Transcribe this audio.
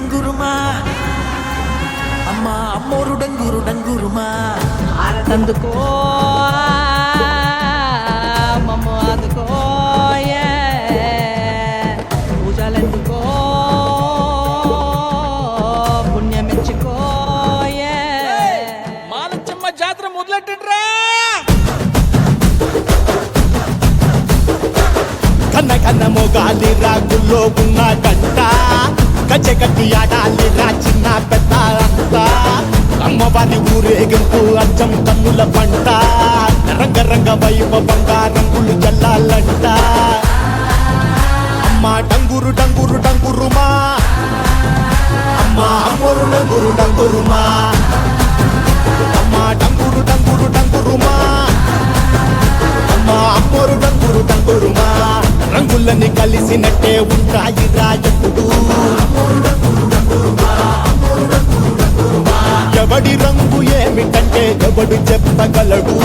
డంగురుమా అమ్మ అమ్మోరు డంగురుమా ఆనందుకో మమ్మ అందుకో పూజలెందుకో పుణ్యమెచ్చుకో మాలచ్చమ్మ జాతర మొదలెట్టండ్రా కన్న కన్న మొగాలి రాగుల్లో ఉన్న గంట గజ గట్టి ఆడాలి రా చిన్న పెద్ద అంతా అమ్మవారి ఊరేగింపు అచ్చం కన్నుల పంట రంగ రంగ వైభవంగా రంగులు జల్లాలంట అమ్మ డంగురు డంగురు డంగురుమా అమ్మ అమ్మోరు డంగురు డంగురుమా అమ్మ డంగురు డంగురు డంగురుమా అమ్మ అమ్మోరు డంగురు డంగురుమా రంగులని కలిసినట్టే ఉంటాయి రాజపుడు ఎవడి రంగు ఏమిటంటే ఎవడు చెప్పగలడు